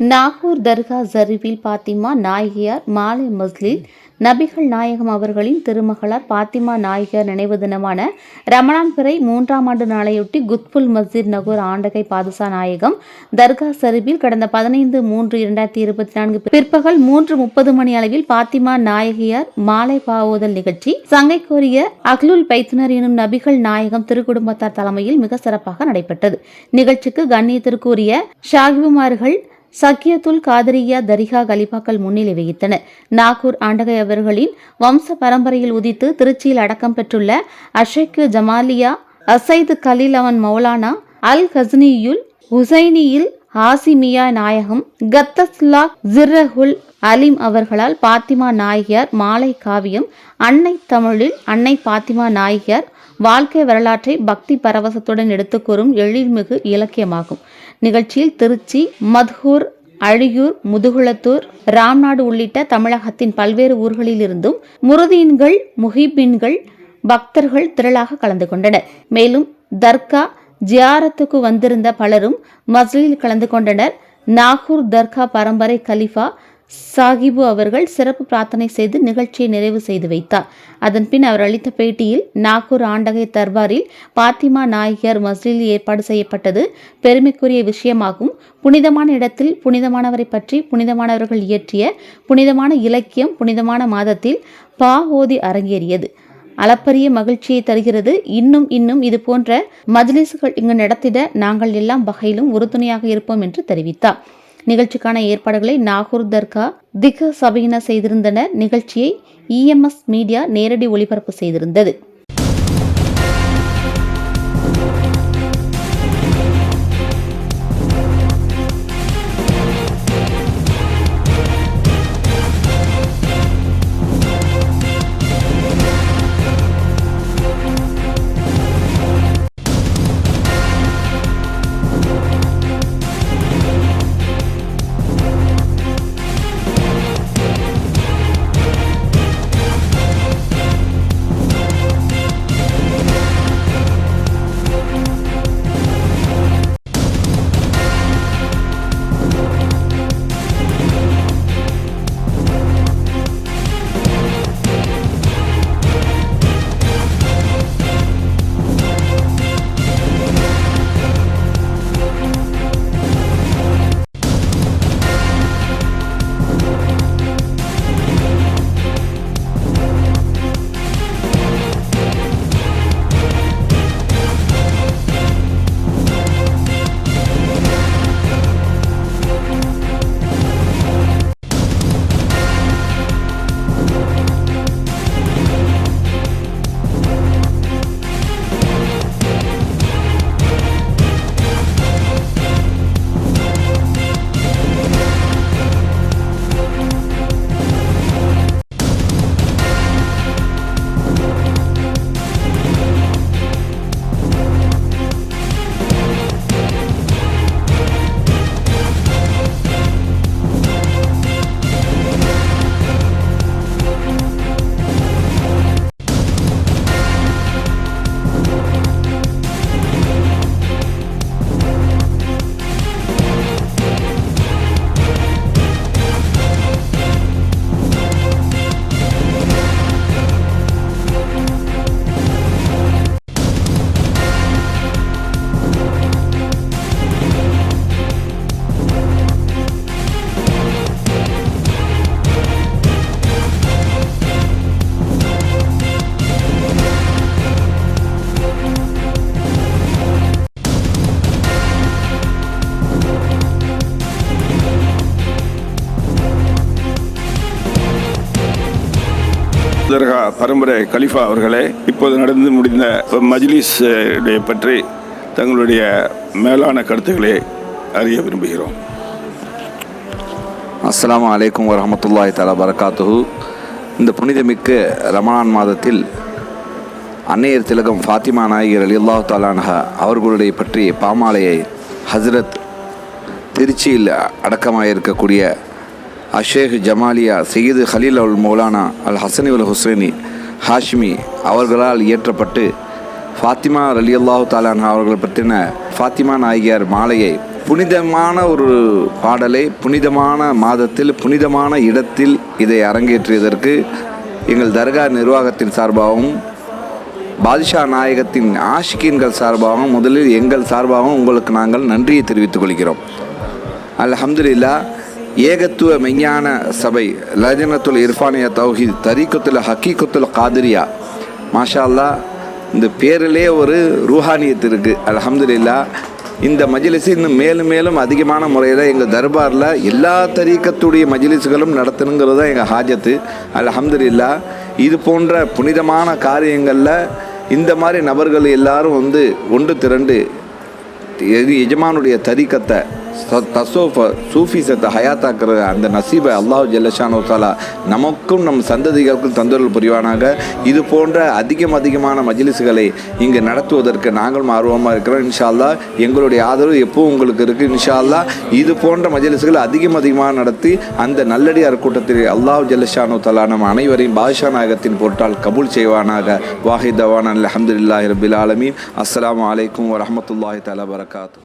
நாகூர் தர்கா ஷரீஃபில் பாத்திமா நாயகியார் மாலை மஸ்ஜிதில் நபிகள் நாயகம் அவர்களின் திருமகளார் பாத்திமா நாயகியார் நினைவு தினமான ரமலான் பிறை 3ஆம் ஆண்டு நாளையொட்டி குத்புல் மஸ்ஜித் நகூர் ஆண்டகை பாதுஷா நாயகம் தர்கா ஷரீஃபில் கடந்த 15/3/2024 பிற்பகல் 3:30 மணி அளவில் பாத்திமா நாயகியார் மாலை பாவோதல் நிகழ்ச்சி சங்கைக்கோரிய அஹ்லுல் பைத்துனர் எனும் நபிகள் நாயகம் திருக்குடும்பத்தார் தலைமையில் மிக சிறப்பாக நடைபெற்றது. நிகழ்ச்சிக்கு கண்ணியத்திற்குரிய ஷாகிபுமார்கள் சக்கியத்துல் காதரியா தரிகா கலிபாக்கள் முன்னிலை வகித்தனர். நாகூர் ஆண்டகை அவர்களின் வம்ச பரம்பரையில் உதித்து திருச்சியில் அடக்கம் பெற்றுள்ள அஷேக்கு ஜமாலியா அசைது கலீல் அவன் மௌலானா அல் கஸ்னியுல் ஹுசைனியில் ஹாசிமியா நாயகம் கத்தஸ்லா ஜிர்ரஹுல் அலிம் அவர்களால் பாத்திமா நாயகியார் மாலை காவியம் அன்னை தமிழில் அன்னை பாத்திமா நாயகியார் வாழ்க்கை வரலாற்றை பக்தி பரவசத்துடன் எடுத்துக்கூறும் எழில்மிகு இலக்கியமாகும். நிகழ்ச்சியில் திருச்சி, மத்ஹூர், அழியூர், முதுகுளத்தூர், ராம்நாடு உள்ளிட்ட தமிழகத்தின் பல்வேறு ஊர்களில் இருந்தும் முருதீன்கள், முஹிபீன்கள், பக்தர்கள் திரளாக கலந்து கொண்டனர். மேலும் தர்கா ஜியாரத்துக்கு வந்திருந்த பலரும் மஸ்ஜிதில் கலந்து கொண்டனர். நாகூர் தர்கா பரம்பரை கலிஃபா சாகிபு அவர்கள் சிறப்பு பிரார்த்தனை செய்து நிகழ்ச்சியை நிறைவு செய்து வைத்தார். அதன்பின் அவர் அளித்த பேட்டியில் நாகூர் ஆண்டகை தர்பாரில் பாத்திமா நாயகியார் மஸ்ஜிதில் ஏற்பாடு செய்யப்பட்டது பெருமைக்குரிய விஷயமாகும். புனிதமான இடத்தில் புனிதமானவரை பற்றி புனிதமானவர்கள் இயற்றிய புனிதமான இலக்கியம் புனிதமான மாதத்தில் ஓதி அரங்கேறியது. அளப்பரிய மகிழ்ச்சியை தருகிறது. இன்னும் இது போன்ற மஜ்லிஸ்கள் இங்கு நடத்திட நாங்கள் எல்லாம் வகையிலும் உறுதுணையாக இருப்போம் என்று தெரிவித்தார். நிகழ்ச்சிக்கான ஏற்பாடுகளை நாகூர் தர்கா திக சபையினர் செய்திருந்தனர். நிகழ்ச்சியை EMS மீடியா நேரடி ஒளிபரப்பு செய்திருந்தது. தர்கா பரம்பரை கலிஃபா அவர்களே, இப்போது நடந்து முடிந்த மஜ்லிஸ் பற்றி தங்களுடைய மேலான கருத்துக்களை அறிய விரும்புகிறோம். அஸ்ஸலாமு அலைக்கும் வரஹ்மத்துல்லாஹி தஆலா பரகாத்துஹு. இந்த புனிதமிக்க ரமலான் மாதத்தில் அன்னையர் திலகம் ஃபாத்திமா நாயகி ரலியல்லாஹு தஆலா அன்ஹா அவர்களுடைய பற்றி பாமாலையை ஹஸ்ரத் திருச்சியில் அடக்கமாக இருக்கக்கூடிய அஷேக் ஜமாலியா சையது கலீல் அல் மௌலானா அல் ஹசனி உல் ஹுசைனி ஹாஷ்மி அவர்களால் இயற்றப்பட்டு ஃபாத்திமா ரலியல்லாஹு தஆலா அன்ஹா அவர்கள் பற்றின ஃபாத்திமா நாயகியார் மாலையை புனிதமான ஒரு பாடலை புனிதமான மாதத்தில் புனிதமான இடத்தில் இதை அரங்கேற்றியதற்கு எங்கள் தர்கா நிர்வாகத்தின் சார்பாகவும் பாதுஷா நாயகத்தின் ஆஷிகீன்கள் சார்பாகவும் முதலில் எங்கள் சார்பாகவும் உங்களுக்கு நாங்கள் நன்றியை தெரிவித்துக் கொள்கிறோம். அல்ஹம்துலில்லாஹ். ஏகத்துவ மெய்ஞான சபை லஜனத்துல் இர்ஃபானியா தௌஹீத் தரீக்கத்துல் ஹக்கீகத்துல் காதிரியா, மாஷா அல்லாஹ், இந்த பேரிலே ஒரு ரூஹானியத் இருக்குது. அல்ஹம்துலில்லாஹ். இந்த மஜ்லிஸ் இன்னும் மேலும் மேலும் அதிகமான முறையில் எங்கள் தர்பாரில் எல்லா தரீக்கத்துடைய மஜ்லிஸ்களும் நடத்தணுங்கிறது தான் எங்கள் ஹாஜத்து. அல்ஹம்துலில்லாஹ். இது போன்ற புனிதமான காரியங்களில் இந்த மாதிரி நபர்கள் எல்லாரும் ஒன்று திரண்டு எஜமானுடைய தரீக்கத்தை சூஃபிசத்தை ஹயாத்தாக்குற அந்த நசீபை அல்லாஹ் ஜல்லஷானு தஆலா நமக்கும் நம் சந்ததிகளுக்கும் தந்தொருள் புரிவானாக. இது போன்ற அதிகமான மஜ்லிஸ்களை இங்கே நடத்துவதற்கு நாங்களும் ஆர்வமாக இருக்கிறோம். இன்ஷா அல்லாஹ் எங்களுடைய ஆதரவு எப்பவும் உங்களுக்கு இருக்குது. இன்ஷா அல்லாஹ் இது போன்ற மஜ்லிஸ்கள் அதிகமாக நடத்தி அந்த நல்லடியார் கூட்டத்தில் அல்லாஹ் ஜல்லஷானு தஆலா நம் அனைவரையும் பாதுஷா நாயகத்தின் பொருட்டால் கபூல் செய்வானாக. வாஹிதவான் அல்ஹம்துலில்லாஹி ரப்பில் ஆலமீன். அஸ்ஸலாமு அலைக்கும் வரஹ்மத்துல்லாஹி தஆலா வபரகாத்துஹு.